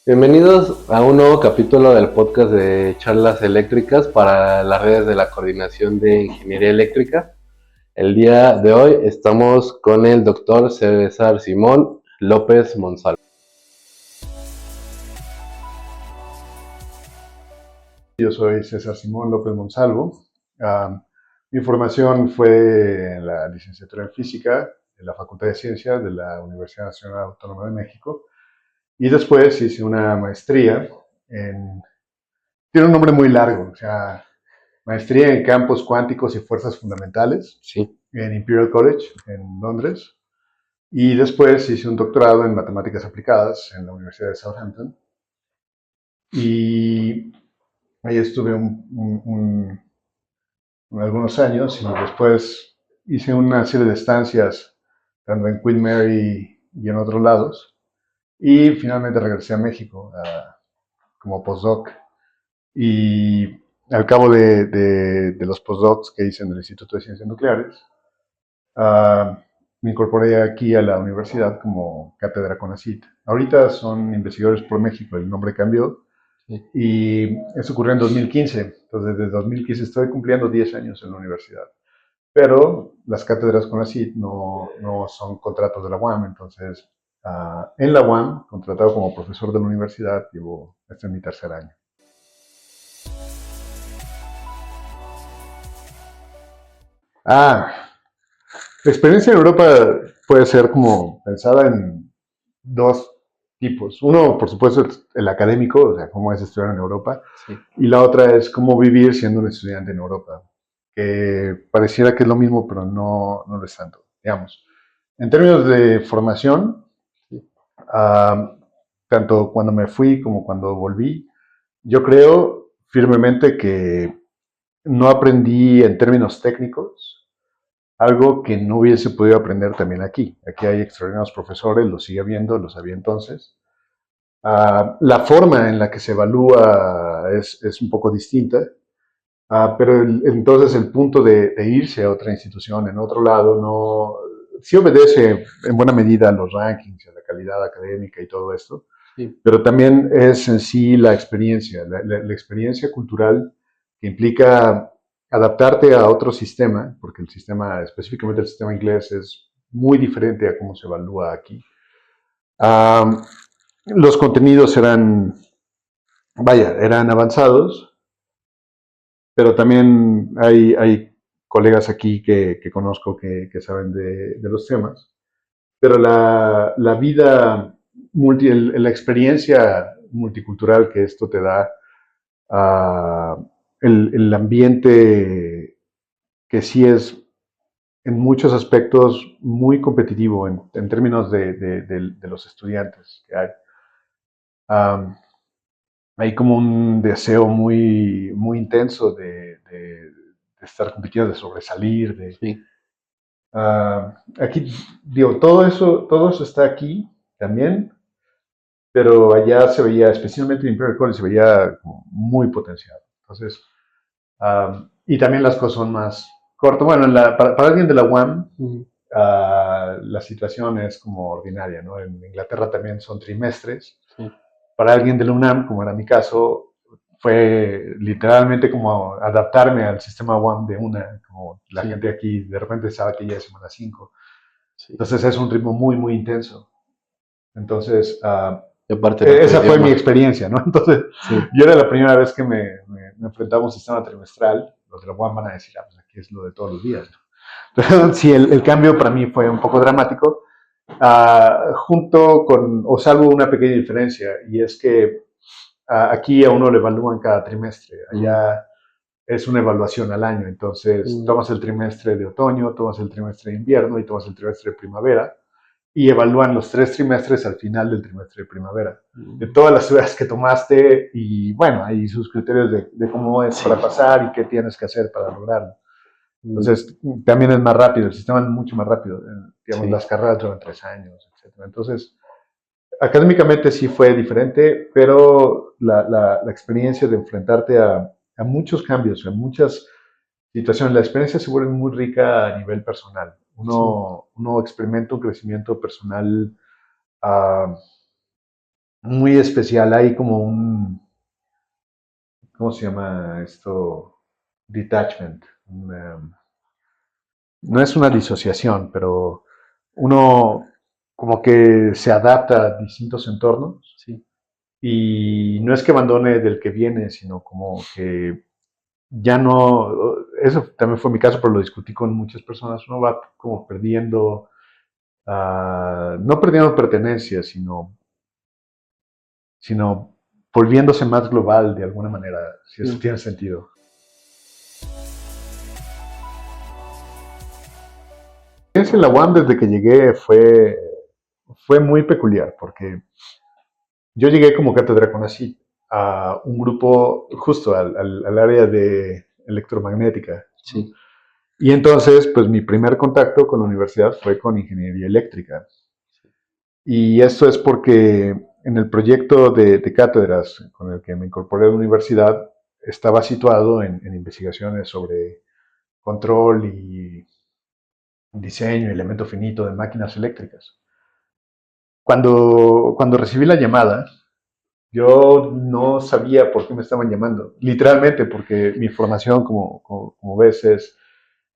Bienvenidos a un nuevo capítulo del podcast de charlas eléctricas para las redes de la Coordinación de Ingeniería Eléctrica. El día de hoy estamos con el doctor César Simón López Monsalvo. Yo soy César Simón López Monsalvo. Mi formación fue en la licenciatura en física en la Facultad de Ciencias de la Universidad Nacional Autónoma de México y después hice una maestría en... Tiene un nombre muy largo, o sea, maestría en campos cuánticos y fuerzas fundamentales Sí. en Imperial College en Londres y después hice un doctorado en matemáticas aplicadas en la Universidad de Southampton y ahí estuve algunos años y después hice una serie de estancias tanto en Queen Mary y en otros lados y finalmente regresé a México como postdoc y al cabo de los postdocs que hice en el Instituto de Ciencias Nucleares uh, me incorporé aquí a la universidad como cátedra CONACYT. Ahorita son investigadores por México, el nombre cambió Sí. y eso ocurrió en 2015. Entonces, desde 2015 estoy cumpliendo 10 años en la universidad. Pero las cátedras CONACYT no son contratos de la UAM, entonces en la UAM, contratado como profesor de la universidad, este es mi tercer año. Ah, la experiencia en Europa puede ser como pensada en dos tipos. Uno, por supuesto, es el académico, o sea, cómo es estudiar en Europa, Sí. y la otra es cómo vivir siendo un estudiante en Europa, que pareciera que es lo mismo, pero no lo es tanto, digamos. En términos de formación, Sí. tanto cuando me fui como cuando volví, yo creo firmemente que no aprendí en términos técnicos algo que no hubiese podido aprender también aquí. Aquí hay extraordinarios profesores, los sigue habiendo, los había entonces. La forma en la que se evalúa es un poco distinta, pero entonces el punto de irse a otra institución en otro lado no sí obedece en buena medida a los rankings, a la calidad académica y todo esto, Sí. pero también es en sí la experiencia, la experiencia cultural que implica adaptarte a otro sistema, porque el sistema, específicamente el sistema inglés, es muy diferente a cómo se evalúa aquí. Um, los contenidos eran avanzados, pero también hay colegas aquí que conozco que saben de los temas, pero la vida, la experiencia multicultural que esto te da, el ambiente que sí es en muchos aspectos muy competitivo en términos de los estudiantes que hay. Um, hay como un deseo muy intenso de estar compitiendo, de sobresalir, Sí. aquí, digo, todo eso está aquí también, pero allá se veía, especialmente en Imperial College, se veía como muy potenciado. Entonces, y también las cosas son más cortas. Bueno, para alguien de la UAM, la situación es como ordinaria, ¿no? En Inglaterra también son trimestres. Sí. Para alguien de la UNAM, como era mi caso, fue literalmente como adaptarme al sistema UAM de una, como la Sí. gente aquí de repente sabe que ya es semana 5. Sí. Entonces es un ritmo muy intenso. Entonces, Y aparte de tu esa fue mi idioma. experiencia, ¿no? Entonces, Sí. yo era la primera vez que me enfrentaba a un sistema trimestral. Los de la UAM van a decir, pues aquí es lo de todos los días, ¿no? Pero sí, el cambio para mí fue un poco dramático, junto con, o salvo una pequeña diferencia, y es que aquí a uno le evalúan cada trimestre, allá es una evaluación al año, entonces tomas el trimestre de otoño, tomas el trimestre de invierno y tomas el trimestre de primavera, y evalúan los 3 trimestres al final del trimestre de primavera, de todas las ciudades que tomaste, y bueno, hay sus criterios de cómo es para pasar y qué tienes que hacer para lograrlo. Entonces, también es más rápido, el sistema es mucho más rápido. Digamos, Sí. las carreras duran 3 años, etc. Entonces, académicamente sí fue diferente, pero la experiencia de enfrentarte a muchos cambios, a muchas situaciones, la experiencia se vuelve muy rica a nivel personal. Sí. Uno experimenta un crecimiento personal uh, muy especial. Hay como ¿cómo se llama esto? Detachment. No es una disociación, pero uno como que se adapta a distintos entornos Sí, y no es que abandone del que viene, sino como que ya no, eso también fue mi caso, pero lo discutí con muchas personas, uno va como perdiendo, no perdiendo pertenencia, sino volviéndose más global de alguna manera, si eso sí, tiene sentido. La experiencia en la UAM desde que llegué fue muy peculiar, porque yo llegué como cátedra CONACYT a un grupo justo al área de electromagnética. sí, Y entonces, pues mi primer contacto con la universidad fue con ingeniería eléctrica. Y esto es porque en el proyecto de cátedras con el que me incorporé a la universidad estaba situado en investigaciones sobre control y diseño, elemento finito de máquinas eléctricas. Cuando recibí la llamada, yo no sabía por qué me estaban llamando, literalmente porque mi formación, como ves, es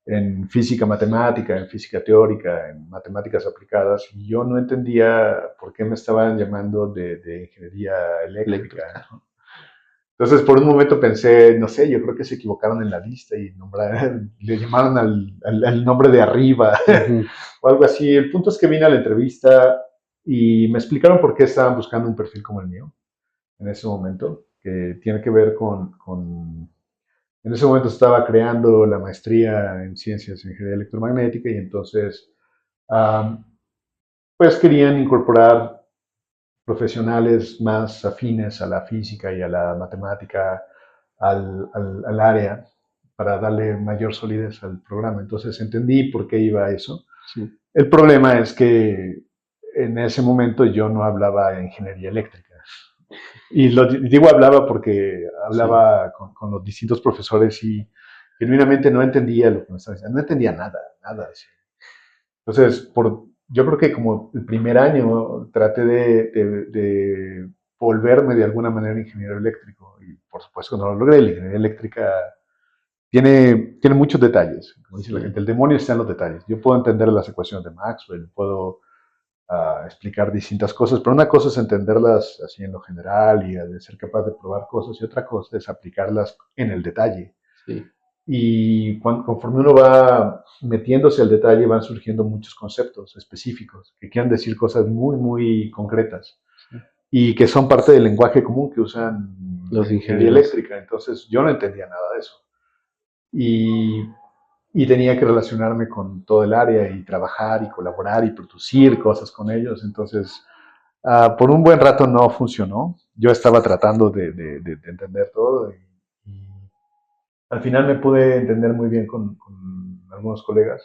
en física matemática, en física teórica, en matemáticas aplicadas, y yo no entendía por qué me estaban llamando de ingeniería eléctrica. eléctrica. ¿No? Entonces, por un momento pensé, no sé, yo creo que se equivocaron en la lista y le llamaron al nombre de arriba Ujú, o algo así. El punto es que vine a la entrevista y me explicaron por qué estaban buscando un perfil como el mío en ese momento, que tiene que ver en ese momento estaba creando la maestría en ciencias en ingeniería electromagnética y entonces, um, pues querían incorporar profesionales más afines a la física y a la matemática, al área, para darle mayor solidez al programa. Entonces entendí por qué iba a eso. sí, El problema es que en ese momento yo no hablaba ingeniería eléctrica. Y lo digo hablaba porque sí, hablaba con los distintos profesores y genuinamente no entendía lo que me estaban diciendo, no entendía nada, nada. Así. Entonces, yo creo que como el primer año traté de volverme de alguna manera ingeniero eléctrico y por supuesto no lo logré. La ingeniería eléctrica tiene muchos detalles. Como dice la sí, gente, el demonio está en los detalles. Yo puedo entender las ecuaciones de Maxwell, puedo explicar distintas cosas, pero una cosa es entenderlas así en lo general y de ser capaz de probar cosas y otra cosa es aplicarlas en el detalle. sí, Y conforme uno va metiéndose al detalle van surgiendo muchos conceptos específicos que quieren decir cosas muy, muy concretas sí. y que son parte del lenguaje común que usan Los en ingeniería ingenieros. eléctrica. Entonces yo no entendía nada de eso. Y, y tenía que relacionarme con todo el área y trabajar y colaborar y producir cosas con ellos. Entonces, por un buen rato no funcionó. Yo estaba tratando de entender todo y al final me pude entender muy bien con algunos colegas,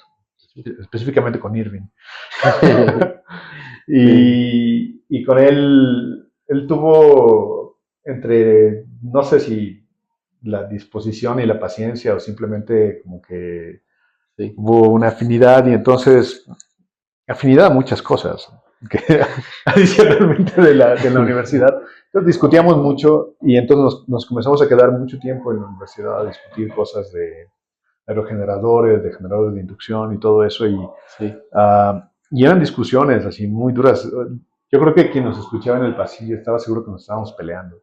específicamente con Irving. Sí, Y con él tuvo entre, no sé si la disposición y la paciencia o simplemente como que sí, hubo una afinidad y entonces afinidad a muchas cosas que adicionalmente de la universidad. Entonces discutíamos mucho y entonces nos comenzamos a quedar mucho tiempo en la universidad a discutir cosas de aerogeneradores, de generadores de inducción y todo eso. sí, Y eran discusiones así muy duras. Yo creo que quien nos escuchaba en el pasillo estaba seguro que nos estábamos peleando.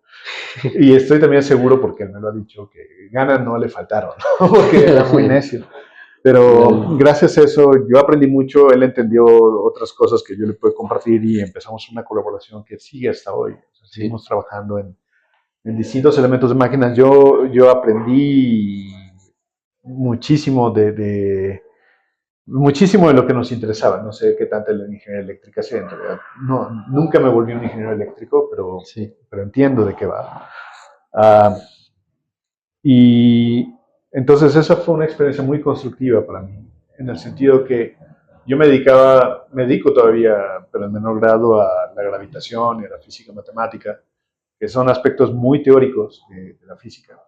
Y estoy también seguro, porque él me lo ha dicho, que ganas no le faltaron, ¿no? Porque era muy necio. Pero Órale, gracias a eso yo aprendí mucho, él entendió otras cosas que yo le pude compartir y empezamos una colaboración que sigue hasta hoy. O sea, sí, seguimos trabajando en distintos elementos de máquinas. Yo aprendí muchísimo muchísimo de lo que nos interesaba. No sé qué tanta la ingeniería eléctrica sea en realidad. No, nunca me volví un ingeniero eléctrico, sí, pero entiendo de qué va. Uh, y entonces esa fue una experiencia muy constructiva para mí, en el sentido que yo me dedico todavía, pero en menor grado, a la gravitación y a la física matemática, que son aspectos muy teóricos de la física.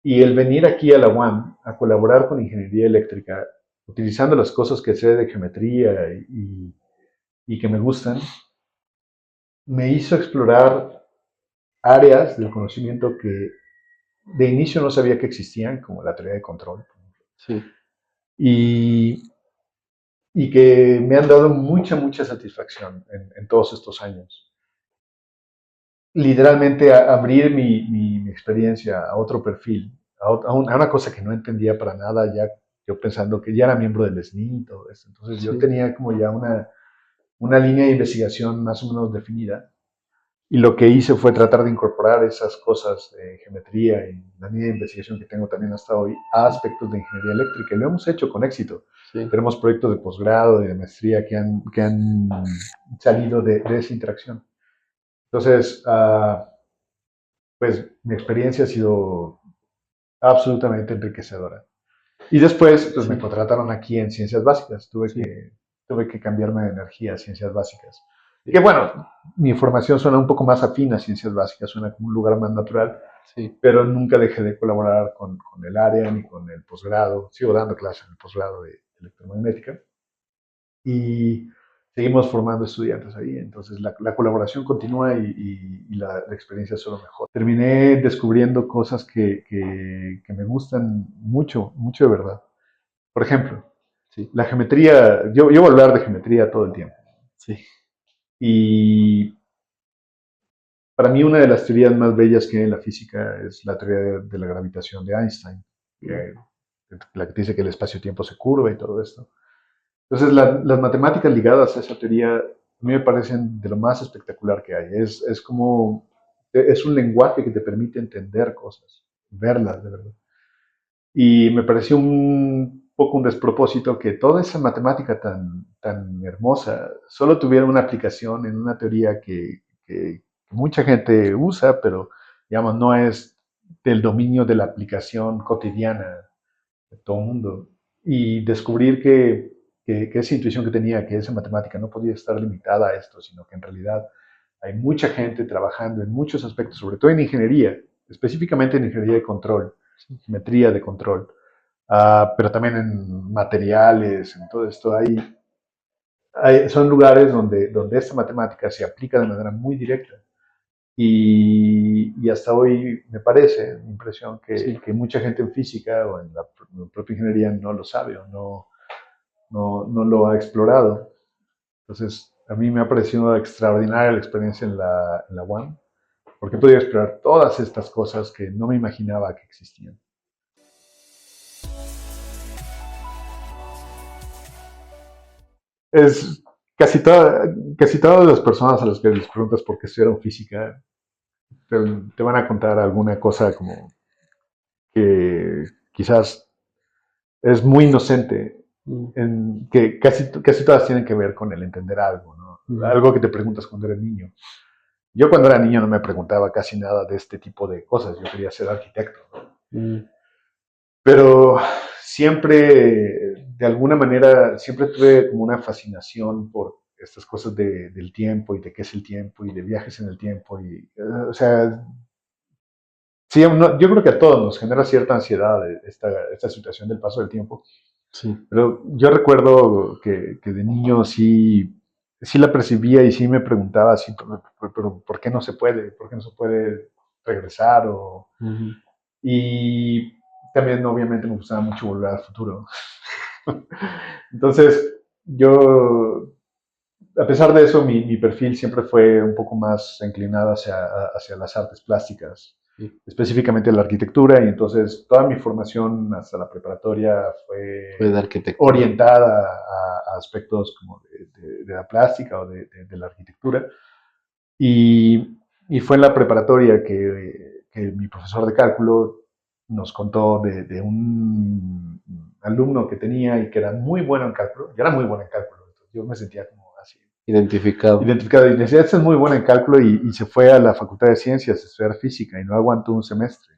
Y el venir aquí a la UAM a colaborar con ingeniería eléctrica, utilizando las cosas que sé de geometría y que me gustan, me hizo explorar áreas del conocimiento que de inicio no sabía que existían, como la teoría de control. Sí, Y, y que me han dado mucha satisfacción en todos estos años. Literalmente abrir mi experiencia a otro perfil, a una cosa que no entendía para nada, ya yo pensando que ya era miembro del SNI y todo eso. Entonces yo sí, tenía como ya una línea de investigación más o menos definida. Y lo que hice fue tratar de incorporar esas cosas de geometría y la línea de investigación que tengo también hasta hoy a aspectos de ingeniería eléctrica. Y lo hemos hecho con éxito. sí, Tenemos proyectos de posgrado, de maestría que han salido de esa interacción. Entonces, pues mi experiencia ha sido absolutamente enriquecedora. Y después, pues me sí, contrataron aquí en Ciencias Básicas. Tuve sí, que, tuve que cambiarme de energía a Ciencias Básicas. Que sí, bueno, mi formación suena un poco más afín a Ciencias Básicas, suena como un lugar más natural, sí, pero nunca dejé de colaborar con el área ni con el posgrado. Sigo dando clases en el posgrado de electromagnética y seguimos formando estudiantes ahí. Entonces la colaboración continúa y la experiencia es solo mejor. Terminé descubriendo cosas que me gustan mucho de verdad. Por ejemplo, sí, la geometría, yo voy a hablar de geometría todo el tiempo. sí, Y para mí una de las teorías más bellas que hay en la física es la teoría de la gravitación de Einstein, mm, que, la que dice que el espacio-tiempo se curva y todo esto. Entonces, las matemáticas ligadas a esa teoría a mí me parecen de lo más espectacular que hay. Es como, es un lenguaje que te permite entender cosas, verlas de verdad. Y me pareció un poco un despropósito que toda esa matemática tan hermosa solo tuviera una aplicación en una teoría que mucha gente usa, pero digamos no es del dominio de la aplicación cotidiana de todo el mundo. Y descubrir que esa intuición que tenía, que esa matemática no podía estar limitada a esto, sino que en realidad hay mucha gente trabajando en muchos aspectos, sobre todo en ingeniería, específicamente en ingeniería de control, sí, geometría de control, pero también en materiales, en todo esto. Son lugares donde esta matemática se aplica de manera muy directa. Y hasta hoy me parece, mi impresión, sí. que mucha gente en física o en la propia ingeniería no lo sabe o no lo ha explorado. Entonces, a mí me ha parecido extraordinaria la experiencia en la UAM, porque he podido explorar todas estas cosas que no me imaginaba que existían. Es casi todas las personas a las que les preguntas por qué estudiaron física te, te van a contar alguna cosa como que quizás es muy inocente, Mm, que casi todas tienen que ver con el entender algo, ¿no? mm, Algo que te preguntas cuando eres niño. Yo cuando era niño no me preguntaba casi nada de este tipo de cosas, yo quería ser arquitecto, ¿no? mm, Pero siempre, de alguna manera, siempre tuve como una fascinación por estas cosas del tiempo y de qué es el tiempo y de viajes en el tiempo. O sea, sí, yo creo que a todos nos genera cierta ansiedad esta situación del paso del tiempo. sí, Pero yo recuerdo que de niño sí la percibía y sí me preguntaba así, pero ¿por qué no se puede? ¿Por qué no se puede regresar? ujú, Y también obviamente me gustaba mucho volver al futuro. Entonces, yo, a pesar de eso, mi perfil siempre fue un poco más inclinado hacia las artes plásticas, sí. específicamente la arquitectura, y entonces toda mi formación hasta la preparatoria Fue fue de arquitectura. orientada a aspectos como de la plástica o de la arquitectura. Y fue en la preparatoria que mi profesor de cálculo nos contó de un alumno que tenía y que era muy bueno en cálculo. Yo era muy bueno en cálculo, entonces yo me sentía como así Identificado. identificado. Y decía, este es muy bueno en cálculo y se fue a la Facultad de Ciencias a estudiar física y no aguantó un semestre.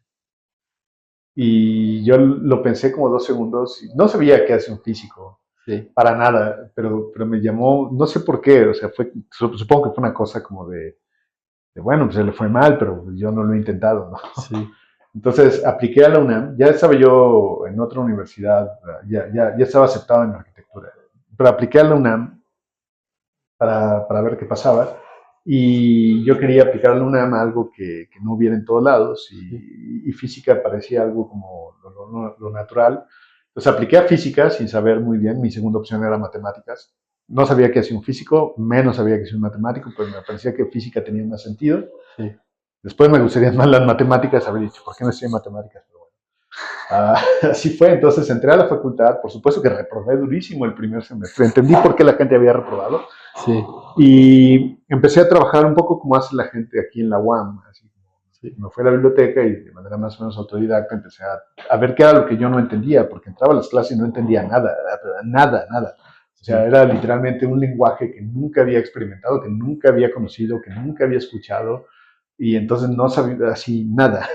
Y yo lo pensé como 2 segundos y no sabía qué hace un físico, Sí, para nada, pero me llamó, no sé por qué, o sea, supongo que fue una cosa como bueno, pues se le fue mal, pero yo no lo he intentado, ¿no? sí, Entonces apliqué a la UNAM, ya estaba yo en otra universidad, ya estaba aceptado en arquitectura, pero apliqué a la UNAM para ver qué pasaba y yo quería aplicar a la UNAM algo que no hubiera en todos lados y física parecía algo como lo natural. Entonces apliqué a física sin saber muy bien, mi segunda opción era matemáticas. No sabía qué hacía un físico, menos sabía qué hacía un matemático, pero me parecía que física tenía más sentido. Sí. Después me gustaría más las matemáticas, haber dicho, ¿por qué no estudié matemáticas? Pero bueno, así fue, entonces entré a la facultad, por supuesto que reprobé durísimo el primer semestre, entendí por qué la gente había reprobado, Sí. y empecé a trabajar un poco como hace la gente aquí en la UAM, así Sí. me fui a la biblioteca y de manera más o menos autodidacta empecé a ver qué era lo que yo no entendía, porque entraba a las clases y no entendía nada, nada, nada. O sea, era literalmente un lenguaje que nunca había experimentado, que nunca había conocido, que nunca había escuchado, y entonces no sabía así nada.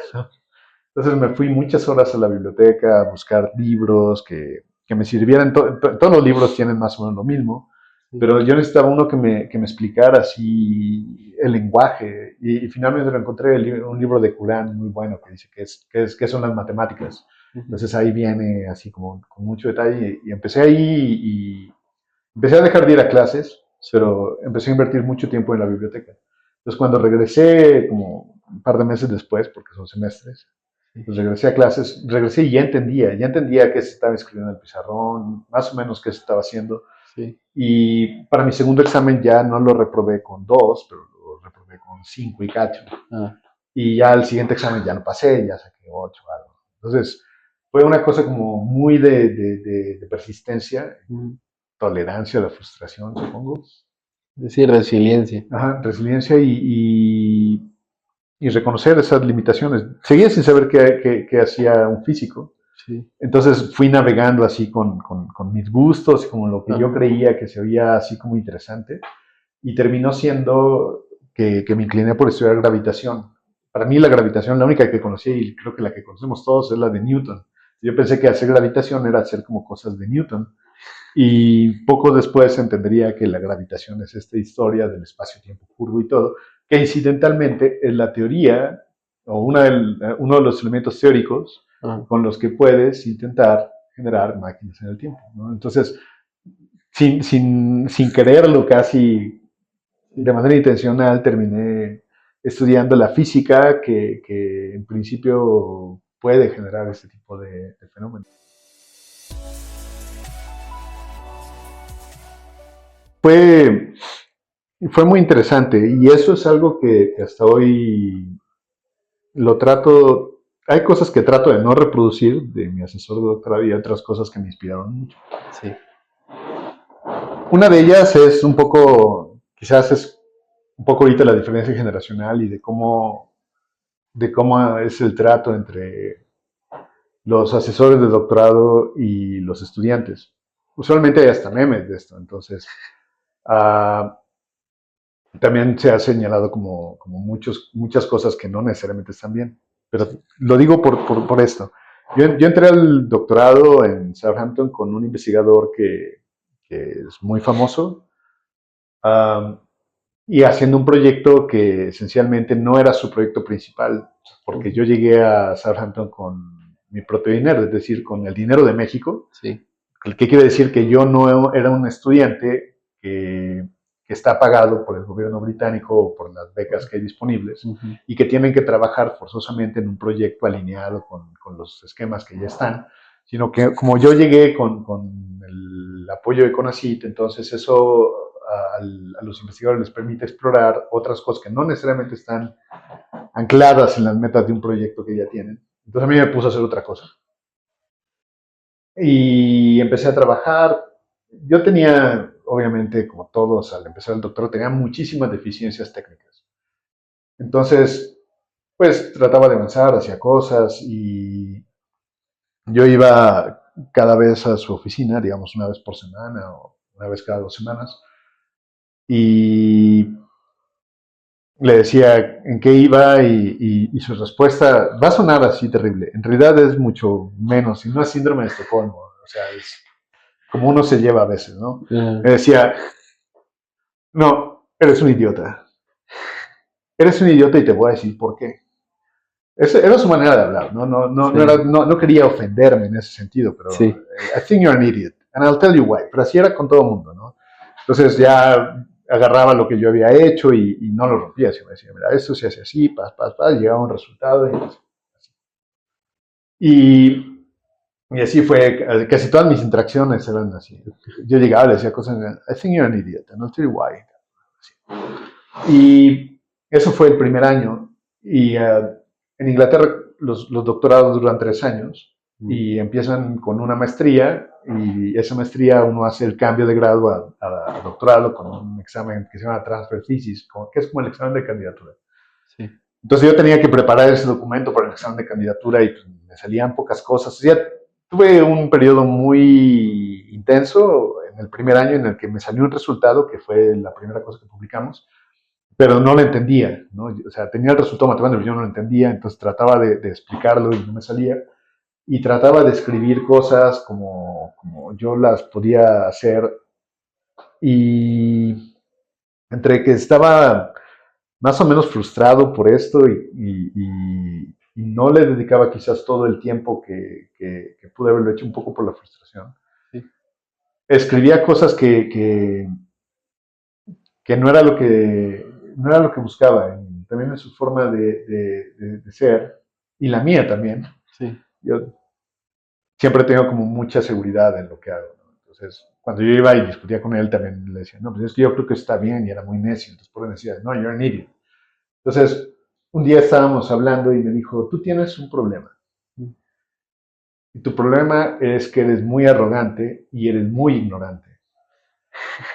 Entonces me fui muchas horas a la biblioteca a buscar libros que me sirvieran. Todos los libros tienen más o menos lo mismo, pero yo necesitaba uno que me explicara así el lenguaje. Y finalmente lo encontré, un libro de Curán muy bueno que dice que son las matemáticas. Entonces ahí viene así como con mucho detalle. Y empecé ahí y empecé a dejar de ir a clases, pero empecé a invertir mucho tiempo en la biblioteca. Entonces cuando regresé, como un par de meses después, porque son semestres, pues regresé a clases, regresé y ya entendía qué se estaba escribiendo en el pizarrón, más o menos qué se estaba haciendo. Sí. Y para mi segundo examen ya no lo reprobé con 2, pero lo reprobé con 5 y cacho. Y ya el siguiente examen ya no pasé, ya saqué 8 o algo. Entonces fue una cosa como muy de persistencia, tolerancia a la frustración, supongo. Es decir, resiliencia. Ajá, resiliencia y reconocer esas limitaciones. Seguía sin saber qué hacía un físico. Sí. Entonces fui navegando así con mis gustos, con lo que yo creía que se veía así como interesante, y terminó siendo que me incliné por estudiar gravitación. Para mí la gravitación, la única que conocí, y creo que la que conocemos todos, es la de Newton. Yo pensé que hacer gravitación era hacer como cosas de Newton. Y poco después entendería que la gravitación es esta historia del espacio-tiempo curvo y todo, que incidentalmente es la teoría o uno de los elementos teóricos con los que puedes intentar generar máquinas en el tiempo, ¿no? Entonces, sin quererlo casi de manera intencional, terminé estudiando la física que en principio puede generar este tipo de fenómenos. Fue muy interesante y eso es algo que hasta hoy lo trato. Hay cosas que trato de no reproducir de mi asesor de doctorado y otras cosas que me inspiraron mucho. Sí. Una de ellas es un poco, quizás es un poco ahorita la diferencia generacional y de cómo es el trato entre los asesores de doctorado y los estudiantes. Usualmente hay hasta memes de esto, entonces también se ha señalado como muchas cosas que no necesariamente están bien. Pero lo digo por esto. Yo entré al doctorado en Southampton con un investigador que es muy famoso y haciendo un proyecto que esencialmente no era su proyecto principal, porque yo llegué a Southampton con mi propio dinero, es decir, con el dinero de México. Sí. ¿Qué quiere decir? Que yo no era un estudiante que está pagado por el gobierno británico o por las becas que hay disponibles y que tienen que trabajar forzosamente en un proyecto alineado con los esquemas que ya están, sino que como yo llegué con el apoyo de CONACYT, entonces eso a los investigadores les permite explorar otras cosas que no necesariamente están ancladas en las metas de un proyecto que ya tienen. Entonces a mí me puso a hacer otra cosa. Y empecé a trabajar. Yo tenía, obviamente, como todos al empezar el doctorado, tenía muchísimas deficiencias técnicas. Entonces, pues trataba de avanzar hacia cosas y yo iba cada vez a su oficina, digamos una vez por semana o una vez cada 2 semanas, y le decía en qué iba y su respuesta va a sonar así terrible. En realidad es mucho menos, y no es síndrome de Estocolmo, o sea, es como uno se lleva a veces, ¿no? Me decía, no, eres un idiota. Eres un idiota y te voy a decir por qué. Era su manera de hablar, no quería ofenderme en ese sentido, pero I think you're an idiot, and I'll tell you why. Pero así era con todo el mundo, ¿no? Entonces ya agarraba lo que yo había hecho y no lo rompía, sino me decía, mira, esto se hace así, llegaba un resultado. Y, y así fue, casi todas mis interacciones eran así. Yo llegaba y le decía cosas, I think you're an idiot, and I'll tell you why. Y eso fue el primer año. Y en Inglaterra los doctorados duran 3 años y empiezan con una maestría y esa maestría uno hace el cambio de grado a doctorado con un examen que se llama transfer thesis, que es como el examen de candidatura. Sí. Entonces yo tenía que preparar ese documento para el examen de candidatura y pues, me salían pocas cosas. Ya tuve un periodo muy intenso en el primer año en el que me salió un resultado, que fue la primera cosa que publicamos, pero no lo entendía, ¿no? O sea, tenía el resultado matemático, pero yo no lo entendía, entonces trataba de explicarlo y no me salía. Y trataba de escribir cosas como yo las podía hacer. Y entre que estaba más o menos frustrado por esto y no le dedicaba quizás todo el tiempo que pude haberlo hecho un poco por la frustración. Sí. Escribía cosas que no era lo que buscaba, también en su forma de ser, y la mía también. Sí. Yo siempre tengo como mucha seguridad en lo que hago, ¿no? Entonces, cuando yo iba y discutía con él, también le decía, no, pues es que yo creo que está bien, y era muy necio, entonces por él decía, no, you're an idiot. Entonces, un día estábamos hablando y me dijo, tú tienes un problema. Y tu problema es que eres muy arrogante y eres muy ignorante.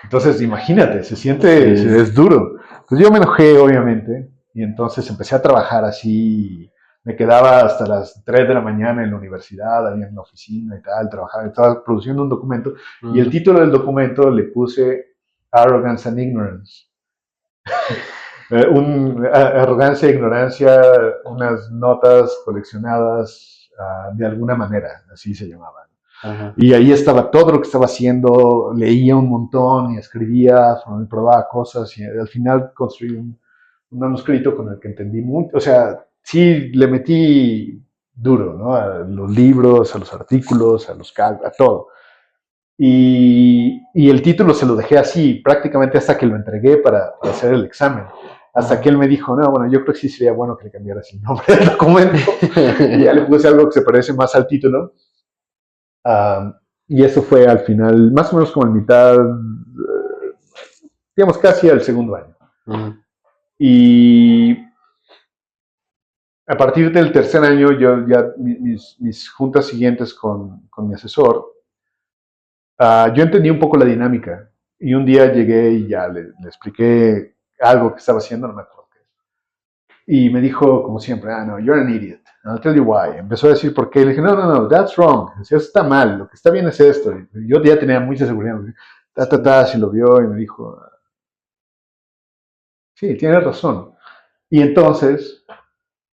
Entonces, imagínate, se siente, Sí. es duro. Entonces yo me enojé, obviamente, y entonces empecé a trabajar así. Me quedaba hasta las 3 de la mañana en la universidad, ahí en la oficina y tal, trabajaba, estaba produciendo un documento, y el título del documento le puse Arrogance and Ignorance. Arrogancia e ignorancia, unas notas coleccionadas de alguna manera, así se llamaban. Ajá. Y ahí estaba todo lo que estaba haciendo, leía un montón y escribía, probaba cosas y al final construí un manuscrito con el que entendí mucho, o sea, sí le metí duro, ¿no? A los libros, a los artículos, a todo. Y el título se lo dejé así, prácticamente hasta que lo entregué para hacer el examen. Hasta que él me dijo, no, bueno, yo creo que sí sería bueno que le cambiaras el nombre del documento. Y ya le puse algo que se parece más al título. Y eso fue al final, más o menos como en mitad, digamos casi al segundo año. Y a partir del tercer año, yo ya mis juntas siguientes con mi asesor, yo entendí un poco la dinámica. Y un día llegué y ya le expliqué algo que estaba haciendo, no me acuerdo qué. Y me dijo, como siempre, no, you're an idiot. I'll tell you why. Empezó a decir por qué. Le dije, no, that's wrong. Eso está mal. Lo que está bien es esto. Y yo ya tenía mucha seguridad. Si lo vio y me dijo, sí, tienes razón. Y entonces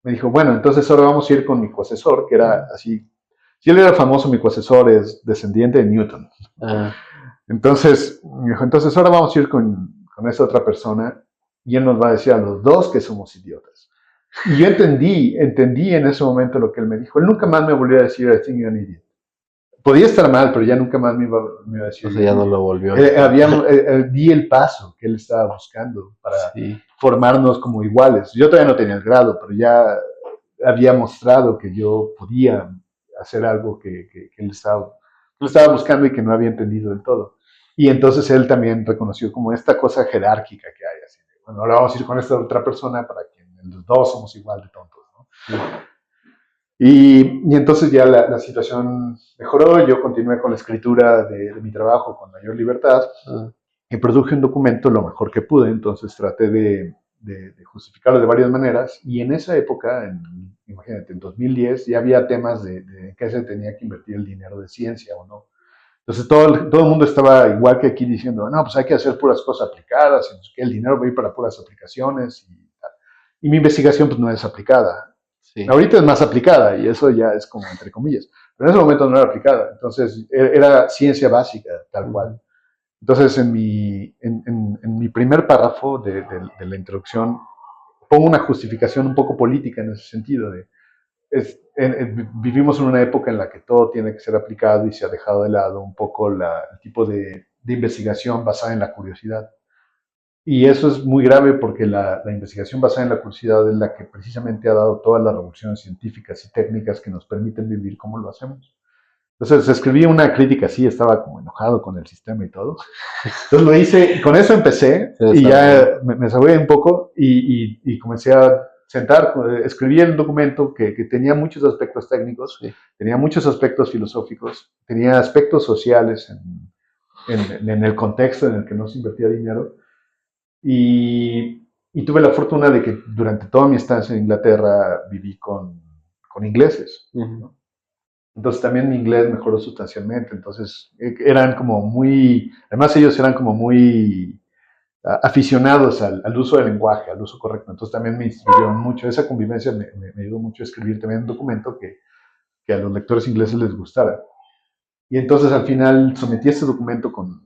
me dijo, bueno, entonces ahora vamos a ir con mi coasesor, que era así. Si él era famoso, mi coasesor es descendiente de Newton. Entonces, me dijo, entonces ahora vamos a ir con esa otra persona y él nos va a decir a los dos que somos idiotas. Y yo entendí en ese momento lo que él me dijo. Él nunca más me volvió a decir, I think you're an idiot. Podía estar mal, pero ya nunca más me iba a decir. O sea, ya no lo volvió. Di el paso que él estaba buscando para formarnos como iguales. Yo todavía no tenía el grado, pero ya había mostrado que yo podía hacer algo que él estaba buscando y que no había entendido del todo. Y entonces él también reconoció como esta cosa jerárquica que hay. Así, bueno, ahora vamos a ir con esta otra persona para que los dos somos igual de tontos, ¿no? Sí. Y entonces ya la situación mejoró, yo continué con la escritura de mi trabajo con mayor libertad y produje un documento lo mejor que pude, entonces traté de justificarlo de varias maneras y en esa época, imagínate, en 2010 ya había temas de qué se tenía que invertir el dinero de ciencia o no. Entonces todo el mundo estaba igual que aquí diciendo, no, pues hay que hacer puras cosas aplicadas, que el dinero va a ir para puras aplicaciones y mi investigación pues no es aplicada. Sí. Ahorita es más aplicada y eso ya es como entre comillas, pero en ese momento no era aplicada, entonces era ciencia básica, tal cual. Entonces en mi primer párrafo de la introducción pongo una justificación un poco política en ese sentido de vivimos en una época en la que todo tiene que ser aplicado y se ha dejado de lado un poco el tipo de investigación basada en la curiosidad. Y eso es muy grave porque la investigación basada en la curiosidad es la que precisamente ha dado todas las revoluciones científicas y técnicas que nos permiten vivir como lo hacemos. Entonces escribí una crítica así, estaba como enojado con el sistema y todo. Entonces lo hice, con eso empecé Se y desarrolló. ya me desahogué un poco y comencé a sentar, escribí el documento que tenía muchos aspectos técnicos, Sí. tenía muchos aspectos filosóficos, tenía aspectos sociales en el contexto en el que no se invertía dinero y tuve la fortuna de que durante toda mi estancia en Inglaterra viví con ingleses. Ujú. ¿No? Entonces también mi inglés mejoró sustancialmente. Entonces eran como muy, además ellos eran como muy aficionados al uso del lenguaje, al uso correcto. Entonces también me instruyeron mucho. Esa convivencia me ayudó mucho a escribir también un documento que a los lectores ingleses les gustara. Y entonces al final sometí este documento con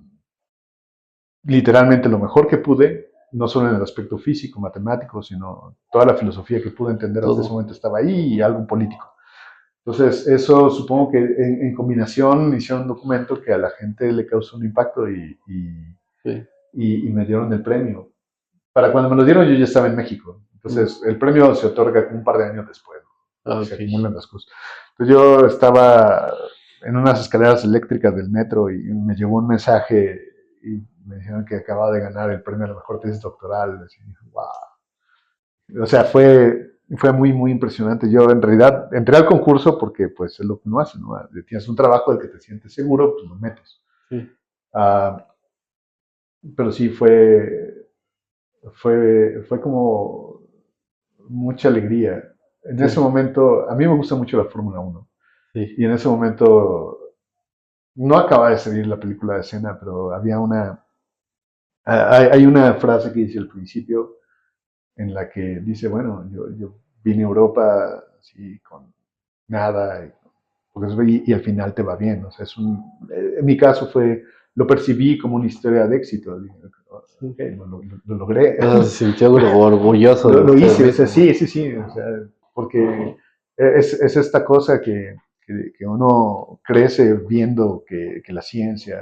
literalmente lo mejor que pude, no solo en el aspecto físico, matemático, sino toda la filosofía que pude entender hasta ese Todo. momento estaba ahí y algo político. Entonces, eso supongo que en combinación hicieron un documento que a la gente le causó un impacto Sí. y me dieron el premio. Para cuando me lo dieron yo ya estaba en México. Mm. Entonces, el premio se otorga un par de años después. Ah, Se ok. acumulan las cosas. Entonces, yo estaba en unas escaleras eléctricas del metro y me llegó un mensaje y me dijeron que acababa de ganar el premio a la mejor tesis doctoral. Y dije, wow. O sea, fue muy, muy impresionante. Yo en realidad entré al concurso porque pues es lo que uno hace, ¿no? Tienes un trabajo del que te sientes seguro, pues lo metes. Sí. Uh, pero sí fue como mucha alegría. En ese Sí. momento, a mí me gusta mucho la Fórmula 1 Sí. y en ese momento no acaba de salir la película de escena, pero había hay una frase que dice al principio en la que dice, bueno, yo vine a Europa así con nada y al final te va bien. O sea, en mi caso lo percibí como una historia de éxito. Dije, Sí. okay, lo logré, O sea, se sintió orgulloso de lo usted hice. O sea, mismo. sí, sí, sí. O sea, porque es esta cosa que uno crece viendo que la ciencia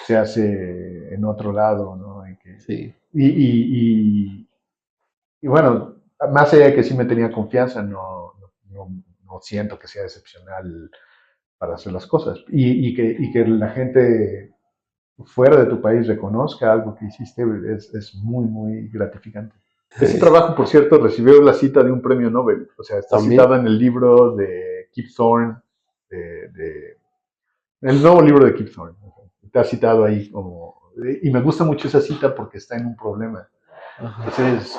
se hace en otro lado, ¿no? Sí. Y, y, y, y bueno, más allá de que sí me tenía confianza, no siento que sea excepcional para hacer las cosas. Y que la gente fuera de tu país reconozca algo que hiciste es muy, muy gratificante. Ese trabajo, por cierto, recibió la cita de un premio Nobel. O sea, está citado También. en el libro de Kip Thorne, de el nuevo libro de Kip Thorne. Está citado ahí como... Y me gusta mucho esa cita porque está en un problema. Ajá. Entonces,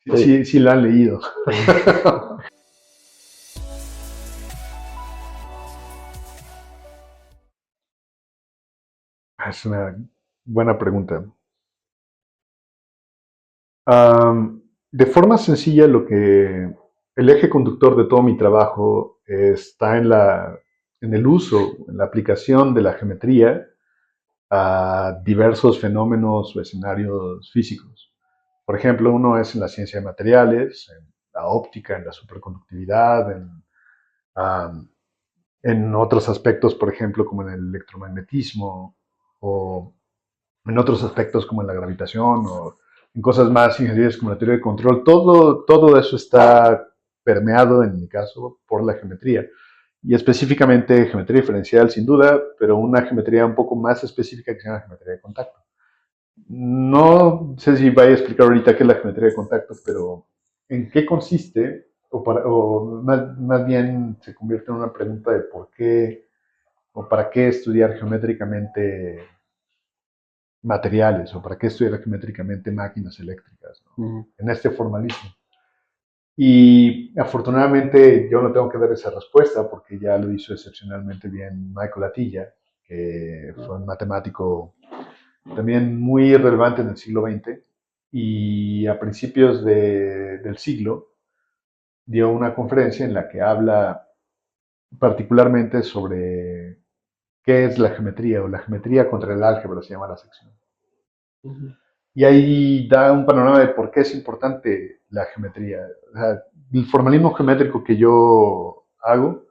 sí, Sí. sí, sí la han leído. Es una buena pregunta. De forma sencilla, el eje conductor de todo mi trabajo está en el uso, en la aplicación de la geometría a diversos fenómenos o escenarios físicos. Por ejemplo, uno es en la ciencia de materiales, en la óptica, en la superconductividad, um, en otros aspectos, por ejemplo, como en el electromagnetismo o en otros aspectos como en la gravitación o en cosas más ingenierías como la teoría de control, todo eso está permeado, en mi caso, por la geometría. Y específicamente geometría diferencial, sin duda, pero una geometría un poco más específica que se llama geometría de contacto. No sé si vaya a explicar ahorita qué es la geometría de contacto, pero en qué consiste, o más bien se convierte en una pregunta de por qué o para qué estudiar geométricamente materiales o para qué estudiar geométricamente máquinas eléctricas, ¿no? Ujú. En este formalismo. Y afortunadamente yo no tengo que dar esa respuesta porque ya lo hizo excepcionalmente bien Michael Atiyah, que fue un matemático también muy relevante en el siglo XX y a principios del siglo dio una conferencia en la que habla particularmente sobre qué es la geometría o la geometría contra el álgebra, se llama la sección. Ujú. Y ahí da un panorama de por qué es importante la geometría. O sea, el formalismo geométrico que yo hago,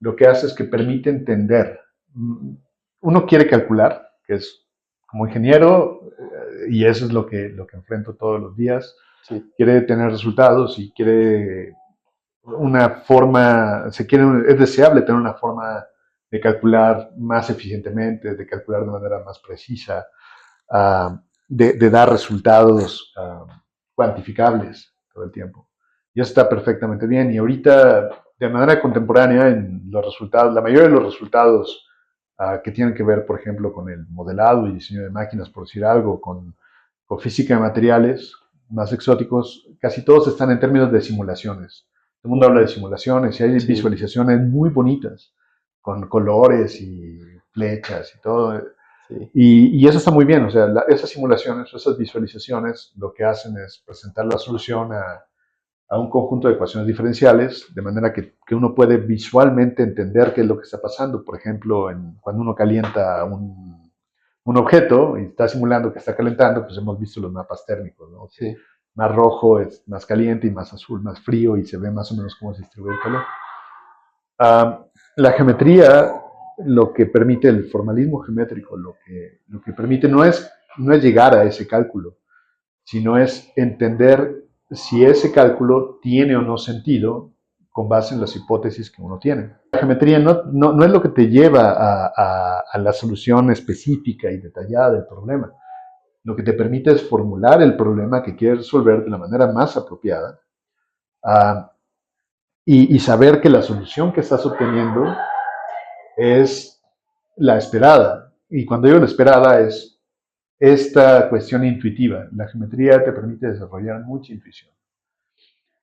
lo que hace es que permite entender. Uno quiere calcular, que es como ingeniero, y eso es lo que enfrento todos los días, Sí, quiere tener resultados y quiere una forma, es deseable tener una forma de calcular más eficientemente, de calcular de manera más precisa, de dar resultados cuantificables todo el tiempo. Y eso está perfectamente bien. Y ahorita, de manera contemporánea, en los resultados, la mayoría de los resultados que tienen que ver, por ejemplo, con el modelado y diseño de máquinas, por decir algo, con física de materiales más exóticos, casi todos están en términos de simulaciones. Todo el mundo habla de simulaciones y hay sí, visualizaciones muy bonitas, con colores y flechas y todo. sí, Y eso está muy bien, o sea, esas simulaciones, esas visualizaciones, lo que hacen es presentar la solución a un conjunto de ecuaciones diferenciales, de manera que uno puede visualmente entender qué es lo que está pasando. Por ejemplo, cuando uno calienta un objeto y está simulando que está calentando, pues hemos visto los mapas térmicos, ¿no? Que sí, más rojo es más caliente y más azul más frío y se ve más o menos cómo se distribuye el calor. La geometría, lo que permite el formalismo geométrico, lo que permite no es llegar a ese cálculo, sino es entender si ese cálculo tiene o no sentido con base en las hipótesis que uno tiene. La geometría no es lo que te lleva a la solución específica y detallada del problema. Lo que te permite es formular el problema que quieres resolver de la manera más apropiada, uh, y saber que la solución que estás obteniendo es la esperada. Y cuando digo la esperada es esta cuestión intuitiva. La geometría te permite desarrollar mucha intuición.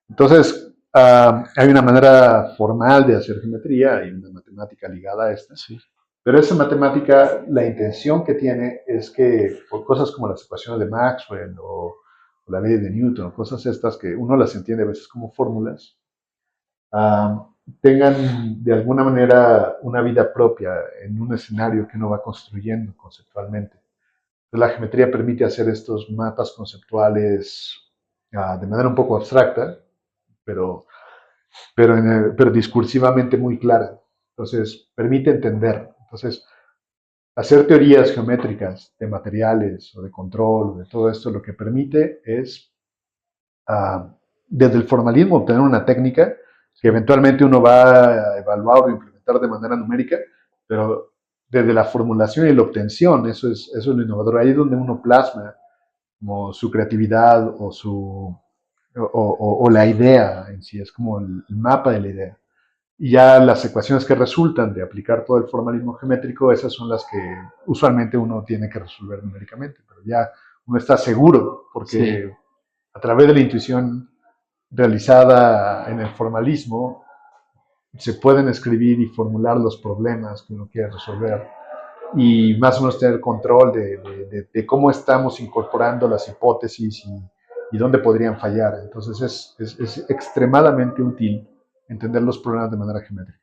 Entonces, hay una manera formal de hacer geometría, hay una matemática ligada a esta, sí, pero esa matemática, la intención que tiene es que por cosas como las ecuaciones de Maxwell o la ley de Newton, cosas estas que uno las entiende a veces como fórmulas, tengan de alguna manera una vida propia en un escenario que uno va construyendo conceptualmente. Entonces, la geometría permite hacer estos mapas conceptuales de manera un poco abstracta, pero, pero discursivamente muy clara. Entonces, permite entender. Entonces, hacer teorías geométricas de materiales o de control, o de todo esto, lo que permite es, uh, desde el formalismo, obtener una técnica que eventualmente uno va a evaluar o implementar de manera numérica, pero desde la formulación y la obtención, eso es lo innovador. Ahí es donde uno plasma como su creatividad o la idea en sí, es como el mapa de la idea. Y ya las ecuaciones que resultan de aplicar todo el formalismo geométrico, esas son las que usualmente uno tiene que resolver numéricamente, pero ya uno está seguro, sí, porque a través de la intuición realizada en el formalismo, se pueden escribir y formular los problemas que uno quiere resolver y más o menos tener control de cómo estamos incorporando las hipótesis y dónde podrían fallar. Entonces es extremadamente útil entender los problemas de manera geométrica.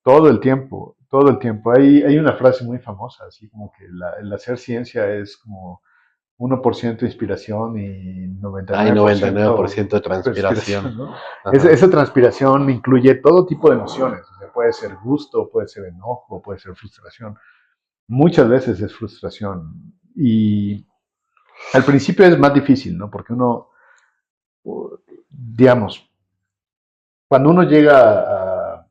Todo el tiempo, todo el tiempo. Hay una frase muy famosa, así como que el hacer ciencia es como 1% inspiración y hay 99% 99% de transpiración, transpiración. ¿no? Ajá, Esa transpiración incluye todo tipo de emociones. O sea, puede ser gusto, puede ser enojo, puede ser frustración. Muchas veces es frustración. Y al principio es más difícil, ¿no? Porque uno, digamos, cuando uno llega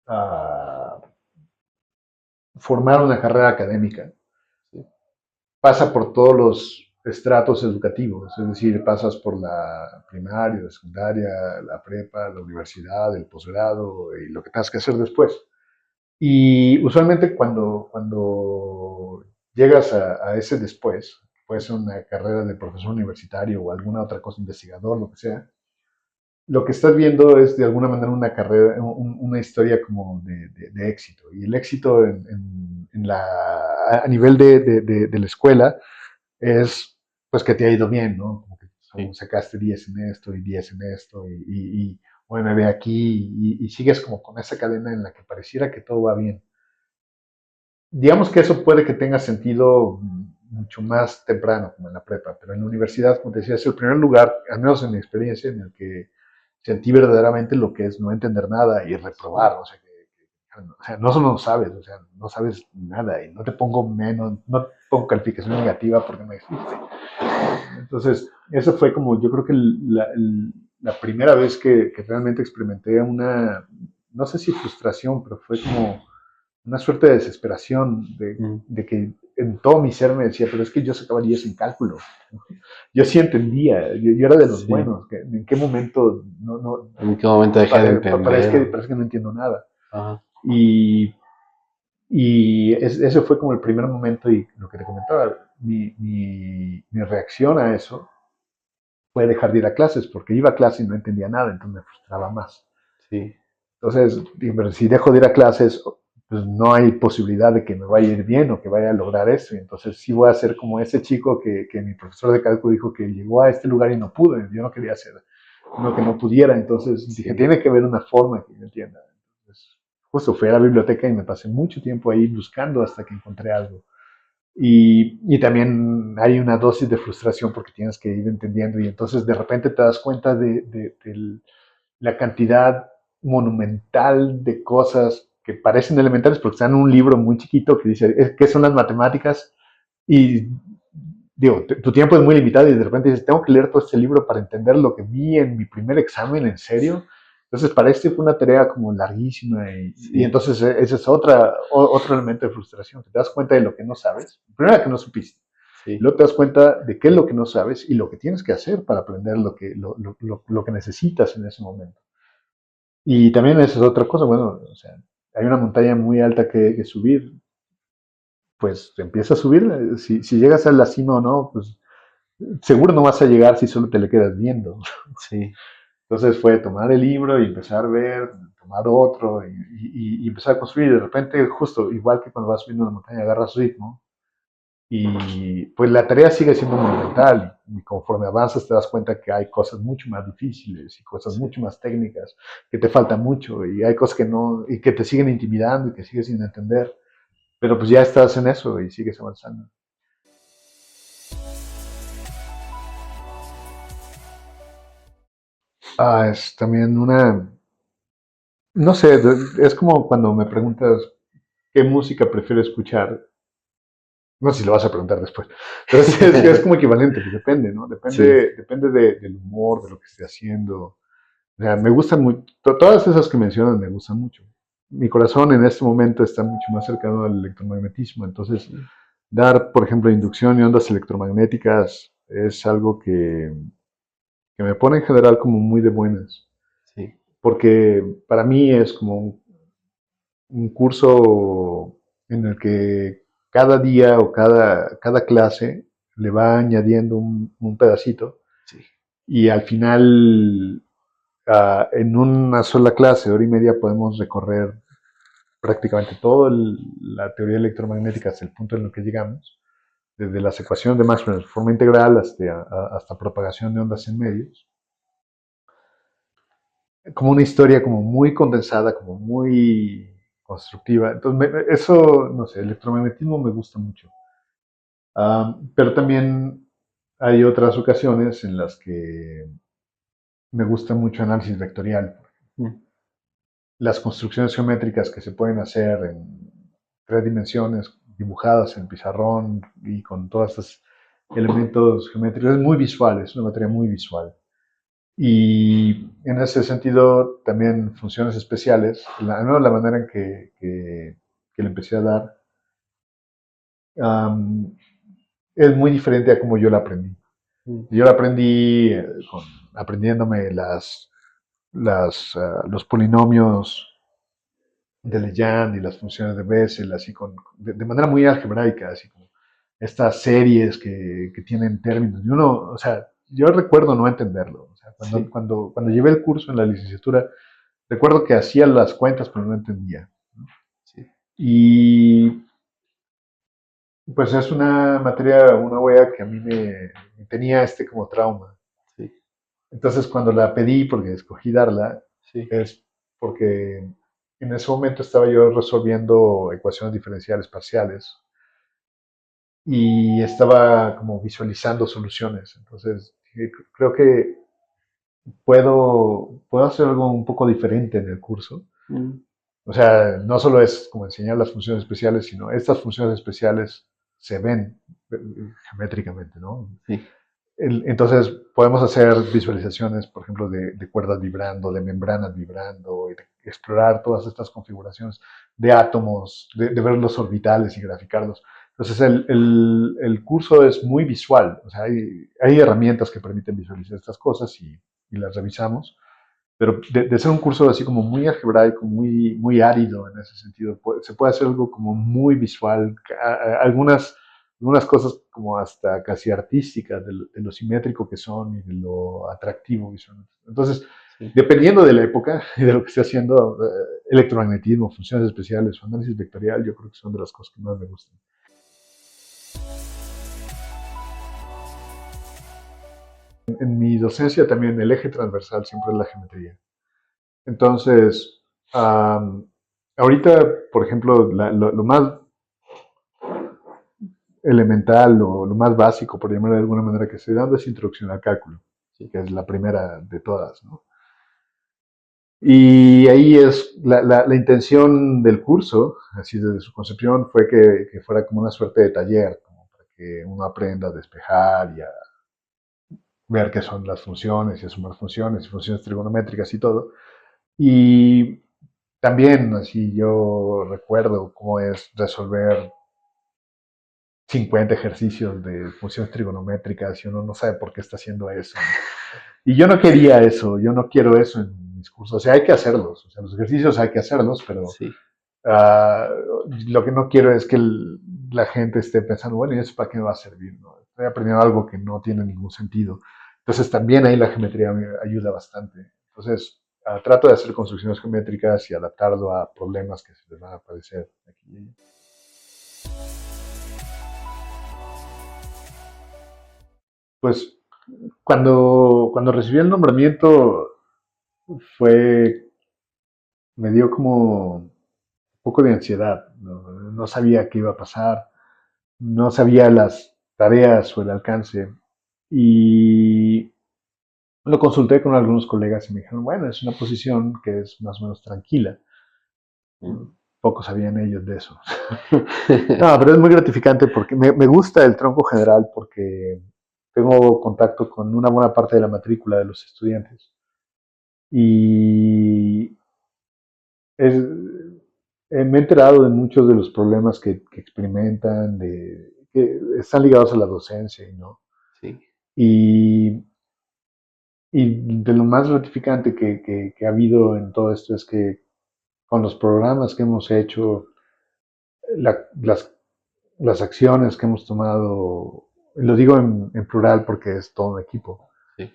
a formar una carrera académica, sí, pasa por todos los estratos educativos, es decir, pasas por la primaria, la secundaria, la prepa, la universidad, el posgrado y lo que tengas que hacer después. Y usualmente cuando llegas a ese después, puede ser una carrera de profesor universitario o alguna otra cosa, investigador, lo que sea, lo que estás viendo es de alguna manera una carrera, una historia como de éxito. Y el éxito a nivel de la escuela es pues que te ha ido bien, ¿no? Como que sí, sacaste 10 en esto y 10 en esto y hoy me ve aquí y sigues como con esa cadena en la que pareciera que todo va bien. Digamos que eso puede que tenga sentido mucho más temprano, como en la prepa, pero en la universidad, como te decía, es el primer lugar, al menos en mi experiencia, en el que sentí verdaderamente lo que es no entender nada y reprobar, sí, o sea, que o sea, no solo no sabes, o sea, no sabes nada y no te pongo menos, no te pongo calificación negativa porque no existe. Entonces, eso fue como, yo creo que la primera vez que realmente experimenté una, no sé si frustración, pero fue como una suerte de desesperación de que en todo mi ser me decía, pero es que yo sacaba 10 en cálculo. Yo sí entendía, yo era de los Sí. buenos, que en qué momento ¿En qué momento dejé de entender? parece que no entiendo nada. Ajá. Y, ese fue como el primer momento y lo que te comentaba, mi reacción a eso fue dejar de ir a clases, porque iba a clases y no entendía nada, entonces me frustraba más. Sí. Entonces, si dejo de ir a clases, pues no hay posibilidad de que me vaya a ir bien o que vaya a lograr eso. Y entonces sí voy a ser como ese chico que mi profesor de cálculo dijo que llegó a este lugar y no pude. Yo no quería hacer uno que no pudiera. Entonces dije, Sí. tiene que haber una forma que yo entienda. Entonces, justo fui a la biblioteca y me pasé mucho tiempo ahí buscando hasta que encontré algo. Y también hay una dosis de frustración porque tienes que ir entendiendo y entonces de repente te das cuenta de la cantidad monumental de cosas que parecen elementales porque están en un libro muy chiquito que dice qué son las matemáticas y digo, tu tiempo es muy limitado y de repente dices, tengo que leer todo este libro para entender lo que vi en mi primer examen, ¿en serio? Entonces, para este fue una tarea como larguísima y Sí. entonces ese es otro elemento de frustración, que te das cuenta de lo que no sabes, primero que no supiste, y Sí. luego te das cuenta de qué es lo que no sabes y lo que tienes que hacer para aprender lo que necesitas en ese momento. Y también esa es otra cosa, bueno, o sea, hay una montaña muy alta que subir, pues empieza a subir, si llegas a la cima o no, pues seguro no vas a llegar si solo te le quedas viendo. Sí. Entonces fue tomar el libro y empezar a ver, tomar otro y empezar a construir. De repente, justo igual que cuando vas subiendo una montaña, agarras ritmo y pues la tarea sigue siendo monumental. Y conforme avanzas te das cuenta que hay cosas mucho más difíciles y cosas Sí. mucho más técnicas, que te falta mucho y hay cosas que no, y que te siguen intimidando y que sigues sin entender. Pero pues ya estás en eso y sigues avanzando. Es también no sé, es como cuando me preguntas qué música prefiero escuchar. No sé si lo vas a preguntar después. Pero es como equivalente, pues depende, ¿no? Sí. Depende del humor, de lo que esté haciendo. O sea, me gustan mucho, todas esas que mencionas me gustan mucho. Mi corazón en este momento está mucho más cercano al electromagnetismo, entonces dar, por ejemplo, inducción y ondas electromagnéticas es algo que me pone en general como muy de buenas, Sí. porque para mí es como un curso en el que cada día o cada clase le va añadiendo un pedacito Sí. y al final en una sola clase, hora y media, podemos recorrer prácticamente toda la teoría electromagnética hasta el punto en el que llegamos, desde las ecuaciones de Maxwell en forma integral hasta propagación de ondas en medios, como una historia como muy condensada, como muy constructiva. Entonces, eso, no sé, el electromagnetismo me gusta mucho. Pero también hay otras ocasiones en las que me gusta mucho análisis vectorial. Mm. Las construcciones geométricas que se pueden hacer en 3 dimensiones, dibujadas en pizarrón y con todos estos elementos geométricos, es muy visual, es una materia muy visual. Y en ese sentido, también funciones especiales, la manera en que le empecé a dar, um, es muy diferente a como yo la aprendí. Mm. Yo la aprendí aprendiéndome los polinomios de Legend y las funciones de Bessel, así de manera muy algebraica, así como estas series que tienen términos. Y uno, o sea, yo recuerdo no entenderlo. O sea, Sí. cuando llevé el curso en la licenciatura, recuerdo que hacía las cuentas, pero no entendía. ¿No? Sí. Y pues es una materia, una wea que a mí me tenía como trauma. Sí. Entonces cuando la pedí, porque escogí darla, Sí. es porque en ese momento estaba yo resolviendo ecuaciones diferenciales parciales y estaba como visualizando soluciones. Entonces creo que puedo hacer algo un poco diferente en el curso. Mm. O sea, no solo es como enseñar las funciones especiales, sino estas funciones especiales se ven geométricamente, ¿no? Sí, Entonces, podemos hacer visualizaciones, por ejemplo, de cuerdas vibrando, de membranas vibrando, y de explorar todas estas configuraciones de átomos, de ver los orbitales y graficarlos. Entonces, el curso es muy visual. O sea, hay herramientas que permiten visualizar estas cosas y las revisamos. Pero de ser un curso así como muy algebraico, muy árido en ese sentido, se puede hacer algo como muy visual, algunas cosas como hasta casi artísticas de lo simétrico que son y de lo atractivo visualmente. Entonces, sí. dependiendo de la época y de lo que esté haciendo, electromagnetismo, funciones especiales o análisis vectorial, yo creo que son de las cosas que más me gustan. En mi docencia también el eje transversal siempre es la geometría. Entonces, ahorita, por ejemplo, lo más elemental o lo más básico, por llamarlo de alguna manera, que estoy dando es introducción al cálculo, Sí. que es la primera de todas, ¿no? Y ahí es la intención del curso, así desde su concepción, fue que fuera como una suerte de taller, como para que uno aprenda a despejar y a ver qué son las funciones y a sumar funciones y funciones trigonométricas y todo. Y también, así yo recuerdo cómo es resolver 50 ejercicios de funciones trigonométricas y uno no sabe por qué está haciendo eso. Y yo no quería eso, yo no quiero eso en mis cursos. O sea, hay que hacerlos, o sea, los ejercicios hay que hacerlos, pero Sí. lo que no quiero es que la gente esté pensando, bueno, ¿y eso para qué me va a servir? ¿No? Estoy aprendiendo algo que no tiene ningún sentido. Entonces también ahí la geometría me ayuda bastante. Entonces trato de hacer construcciones geométricas y adaptarlo a problemas que se les van a aparecer aquí y allá. Pues cuando recibí el nombramiento fue, me dio como un poco de ansiedad, no sabía qué iba a pasar, no sabía las tareas o el alcance y lo consulté con algunos colegas y me dijeron, bueno, es una posición que es más o menos tranquila. Mm. Poco sabían ellos de eso. No, pero es muy gratificante porque me gusta el tronco general porque tengo contacto con una buena parte de la matrícula de los estudiantes. Y es, me he enterado de muchos de los problemas que experimentan, que están ligados a la docencia y no. Sí. Y, y de lo más gratificante que ha habido en todo esto es que con los programas que hemos hecho, la- las, las acciones que hemos tomado, lo digo en plural porque es todo un equipo, Sí.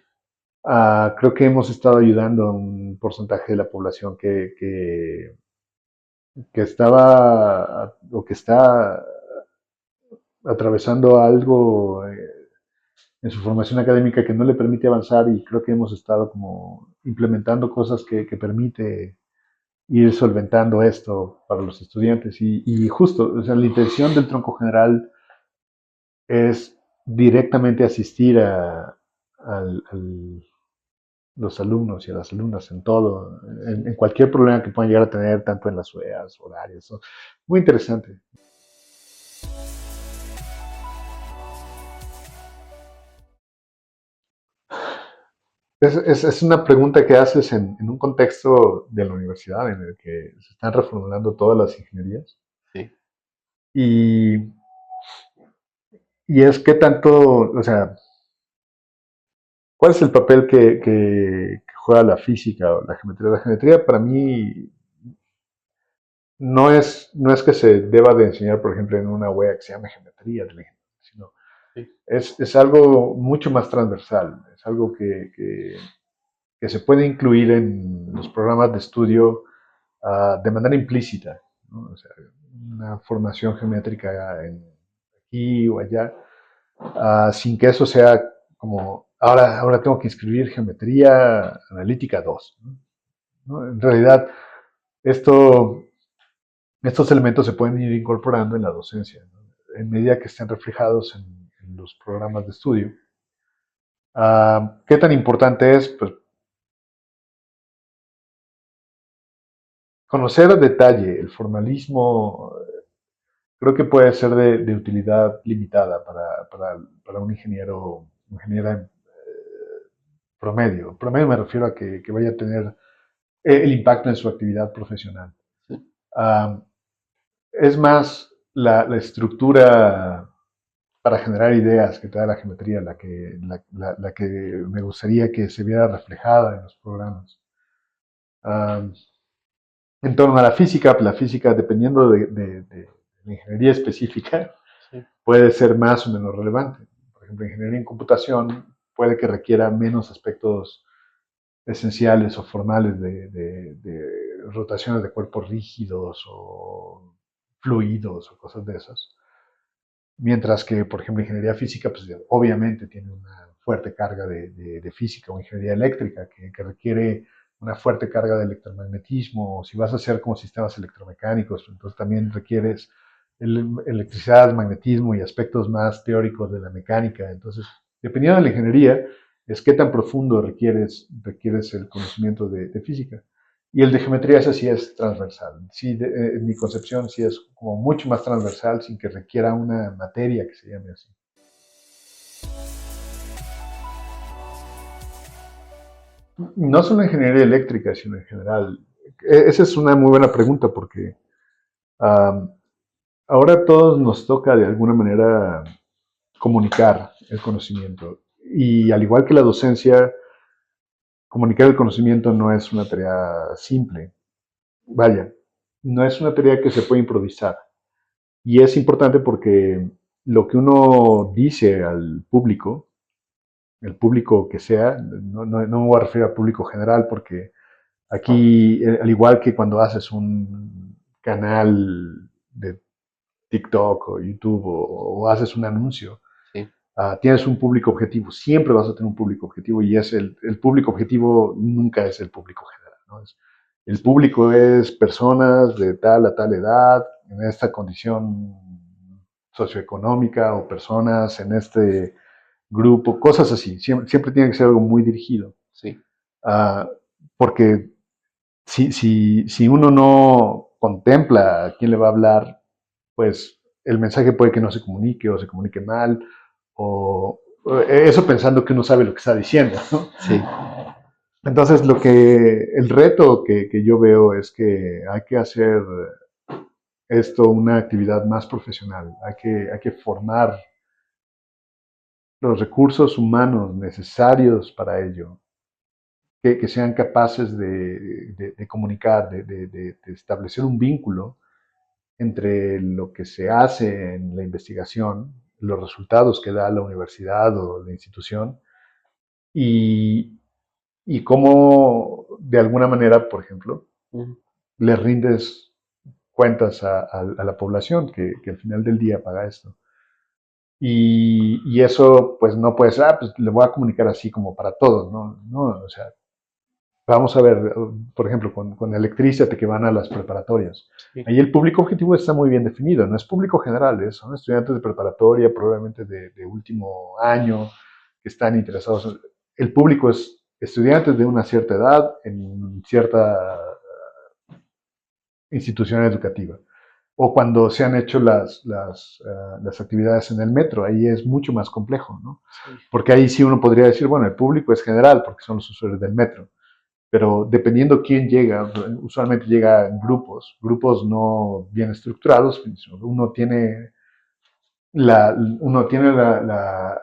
creo que hemos estado ayudando a un porcentaje de la población que estaba o que está atravesando algo en su formación académica que no le permite avanzar y creo que hemos estado como implementando cosas que permite ir solventando esto para los estudiantes y justo, o sea, la intención del tronco general es directamente asistir a los alumnos y a las alumnas en todo, en Sí. cualquier problema que puedan llegar a tener, tanto en las UEAs, horarios. ¿No? Muy interesante. Es una pregunta que haces en un contexto de la universidad en el que se están reformulando todas las ingenierías. Sí. Y, y es que tanto, o sea, ¿cuál es el papel que juega la física o la geometría? La geometría para mí no es que se deba de enseñar, por ejemplo, en una web que se llama geometría de la ingeniería, sino Sí. es algo mucho más transversal, es algo que se puede incluir en los programas de estudio de manera implícita, ¿no? O sea, una formación geométrica aquí o allá, sin que eso sea como, ahora tengo que inscribir geometría analítica 2. ¿No? En realidad, esto, estos elementos se pueden ir incorporando en la docencia, ¿no? En medida que estén reflejados en los programas de estudio. ¿Qué tan importante es? Pues conocer a detalle el formalismo creo que puede ser de utilidad limitada para un ingeniero, ingeniera promedio. Promedio me refiero a que vaya a tener el impacto en su actividad profesional. Sí. Um, es más la estructura para generar ideas que te da la geometría la que me gustaría que se viera reflejada en los programas. Um, en torno a la física dependiendo de la ingeniería específica, Sí. puede ser más o menos relevante. Por ejemplo, ingeniería en computación puede que requiera menos aspectos esenciales o formales de rotaciones de cuerpos rígidos o fluidos o cosas de esas. Mientras que, por ejemplo, ingeniería física, pues obviamente tiene una fuerte carga de física o ingeniería eléctrica que requiere una fuerte carga de electromagnetismo. O si vas a hacer como sistemas electromecánicos, entonces también requieres electricidad, magnetismo y aspectos más teóricos de la mecánica. Entonces, dependiendo de la ingeniería, es qué tan profundo requieres el conocimiento de física. Y el de geometría ese sí es transversal. Sí, en mi concepción sí es como mucho más transversal sin que requiera una materia que se llame así. No solo ingeniería eléctrica, sino en general. Esa es una muy buena pregunta porque um, ahora a todos nos toca de alguna manera comunicar el conocimiento. Y al igual que la docencia, comunicar el conocimiento no es una tarea simple. Vaya, no es una tarea que se puede improvisar. Y es importante porque lo que uno dice al público, el público que sea, no me voy a referir al público general porque aquí, al igual que cuando haces un canal de TikTok o YouTube o haces un anuncio, Sí. Tienes un público objetivo, siempre vas a tener un público objetivo y es el público objetivo nunca es el público general. ¿No? El público es personas de tal a tal edad, en esta condición socioeconómica o personas en este grupo, cosas así. Siempre tiene que ser algo muy dirigido. Sí. Uh, porque si uno no contempla a quién le va a hablar, pues el mensaje puede que no se comunique o se comunique mal, o eso pensando que uno sabe lo que está diciendo, ¿no? Sí. Entonces, el reto que yo veo es que hay que hacer esto una actividad más profesional, hay que formar los recursos humanos necesarios para ello, que sean capaces de comunicar, de establecer un vínculo entre lo que se hace en la investigación, los resultados que da la universidad o la institución, y, y cómo de alguna manera, por ejemplo, le rindes cuentas a la población que al final del día paga esto. Y eso pues no puede ser, pues le voy a comunicar así como para todos, ¿no? O sea, vamos a ver, por ejemplo, con Electrízate que van a las preparatorias. Sí. Ahí el público objetivo está muy bien definido, no es público general, son estudiantes de preparatoria, probablemente de último año, que están interesados. El público es estudiantes de una cierta edad en cierta institución educativa. O cuando se han hecho las actividades en el metro, ahí es mucho más complejo, ¿no? Sí. Porque ahí sí uno podría decir, bueno, el público es general porque son los usuarios del metro. Pero dependiendo quién llega, usualmente llega en grupos no bien estructurados, uno tiene la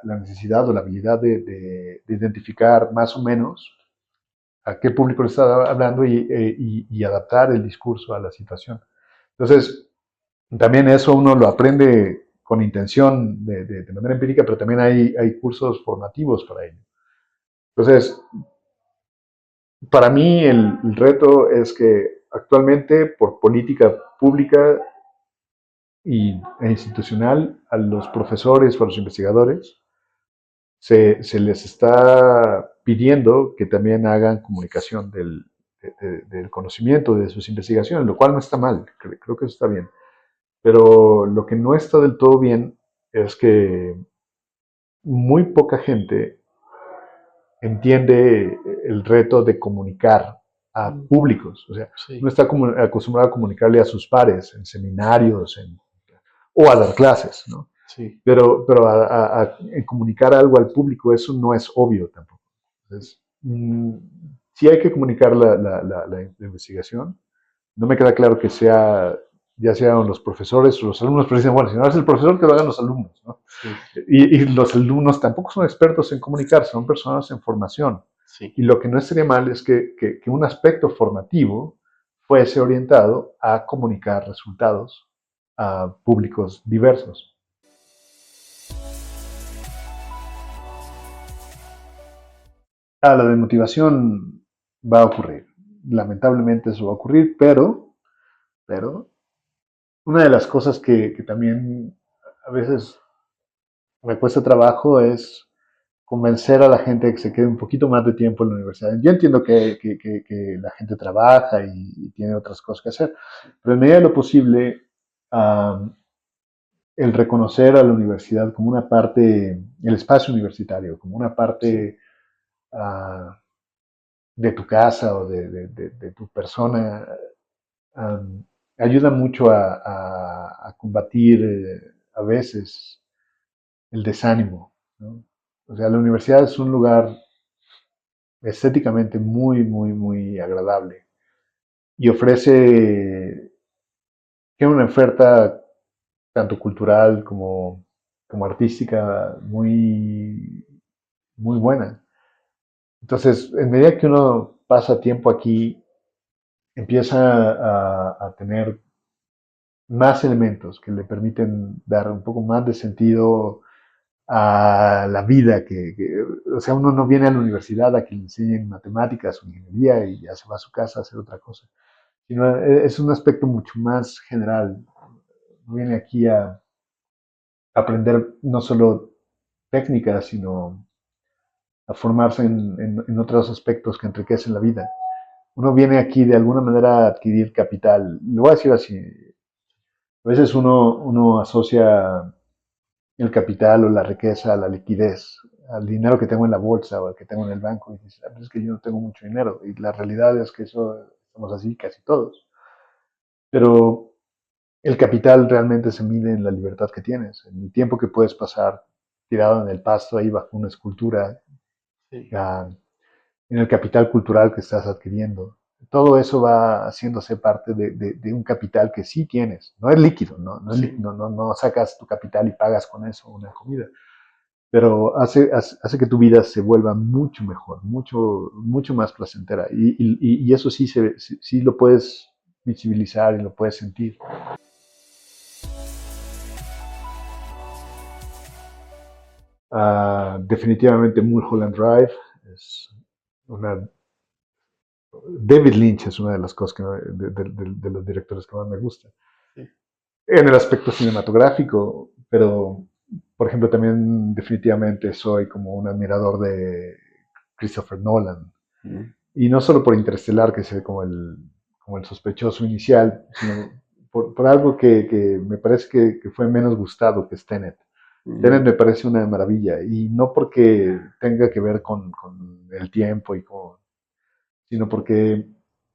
necesidad o la habilidad de identificar más o menos a qué público le está hablando y adaptar el discurso a la situación. Entonces, también eso uno lo aprende con intención de manera empírica, pero también hay cursos formativos para ello. Entonces, para mí el reto es que actualmente por política pública e institucional a los profesores o a los investigadores se les está pidiendo que también hagan comunicación del conocimiento de sus investigaciones, lo cual no está mal, creo que eso está bien. Pero lo que no está del todo bien es que muy poca gente entiende el reto de comunicar a públicos. O sea, Sí. uno está acostumbrado a comunicarle a sus pares en seminarios o a dar clases, ¿no? Sí. Pero en comunicar algo al público, eso no es obvio tampoco. Entonces, sí hay que comunicar la investigación. No me queda claro que sea, ya sean los profesores o los alumnos, pero dicen, bueno, si no es el profesor, que lo hagan los alumnos, ¿no? Sí. Y los alumnos tampoco son expertos en comunicar, son personas en formación. Sí. Y lo que no estaría mal es que un aspecto formativo fuese orientado a comunicar resultados a públicos diversos. La desmotivación va a ocurrir. Lamentablemente eso va a ocurrir, pero una de las cosas que también a veces me cuesta trabajo es convencer a la gente que se quede un poquito más de tiempo en la universidad. Yo entiendo que la gente trabaja y tiene otras cosas que hacer, pero en medida de lo posible, um, el reconocer a la universidad como una parte, el espacio universitario, como una parte uh, de tu casa o de tu persona, um, ayuda mucho a combatir a veces el desánimo, ¿no? O sea, la universidad es un lugar estéticamente muy agradable y ofrece, tiene una oferta tanto cultural como artística muy buena. Entonces, en medida que uno pasa tiempo aquí, empieza a tener más elementos que le permiten dar un poco más de sentido a la vida, o sea, uno no viene a la universidad a que le enseñen matemáticas o ingeniería y ya se va a su casa a hacer otra cosa, sino es un aspecto mucho más general. Uno viene aquí a aprender no solo técnicas, sino a formarse en otros aspectos que enriquecen la vida. Uno viene aquí de alguna manera a adquirir capital. Lo voy a decir así. A veces uno asocia el capital o la riqueza a la liquidez, al dinero que tengo en la bolsa o al que tengo en el banco. Y dices, es que yo no tengo mucho dinero. Y la realidad es que eso estamos así casi todos. Pero el capital realmente se mide en la libertad que tienes, en el tiempo que puedes pasar tirado en el pasto ahí bajo una escultura, Sí. en el capital cultural que estás adquiriendo. Todo eso va haciéndose parte de un capital que sí tienes. No es líquido, Sí. no sacas tu capital y pagas con eso una comida, pero hace que tu vida se vuelva mucho mejor, mucho más placentera. Y eso sí lo puedes visibilizar y lo puedes sentir. Definitivamente Mulholland Drive es una... David Lynch es una de las cosas de los directores que más me gusta. Sí. En el aspecto cinematográfico, pero por ejemplo también definitivamente soy como un admirador de Christopher Nolan. Y no solo por Interestelar, que es como el sospechoso inicial, sino por algo que me parece que fue menos gustado que es Tenet. Tenet me parece una maravilla, y no porque tenga que ver con el tiempo sino porque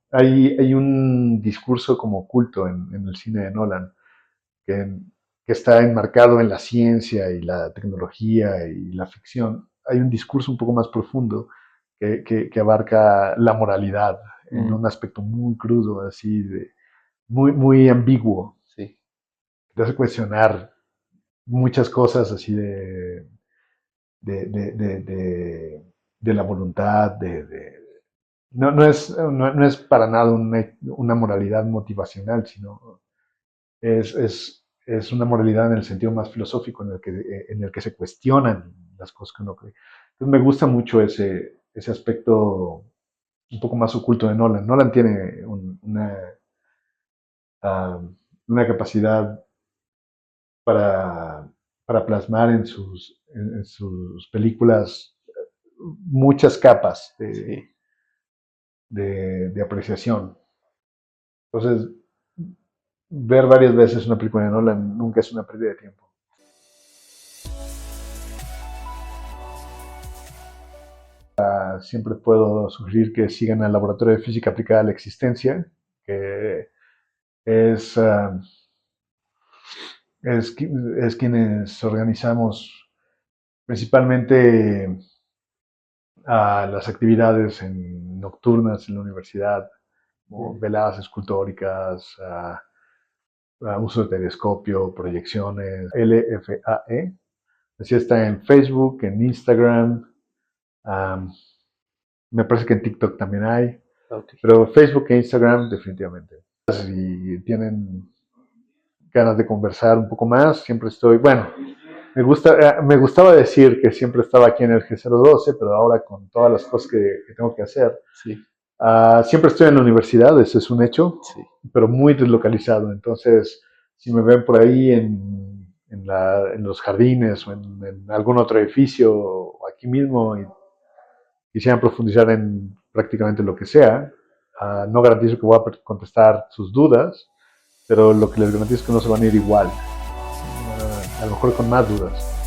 hay un discurso como oculto en el cine de Nolan que, que está enmarcado en la ciencia y la tecnología y la ficción. Hay un discurso un poco más profundo que abarca la moralidad en un aspecto muy crudo, así muy ambiguo. Sí. Te hace cuestionar muchas cosas así de la voluntad, no es para nada una moralidad motivacional, sino es una moralidad en el sentido más filosófico en el que se cuestionan las cosas que uno cree. Entonces me gusta mucho ese aspecto un poco más oculto de Nolan. Nolan tiene uh, una capacidad para, para plasmar en sus películas muchas capas Sí. de apreciación. Entonces, ver varias veces una película de Nolan nunca es una pérdida de tiempo. Siempre puedo sugerir que sigan al Laboratorio de Física Aplicada a la Existencia, que es, uh, es quienes organizamos principalmente las actividades nocturnas en la universidad, como veladas escultóricas, uso de telescopio, proyecciones, LFAE. Así está en Facebook, en Instagram, me parece que en TikTok también hay, Okay. pero Facebook e Instagram definitivamente. Si tienen ganas de conversar un poco más, siempre estoy, bueno, me gustaba decir que siempre estaba aquí en el G012, pero ahora con todas las cosas que tengo que hacer, Sí. Siempre estoy en la universidad, eso es un hecho, Sí. pero muy deslocalizado. Entonces, si me ven por ahí en los jardines o en algún otro edificio o aquí mismo y quisieran profundizar en prácticamente lo que sea, no garantizo que voy a contestar sus dudas, pero lo que les garantizo es que no se van a ir igual, a lo mejor con más dudas.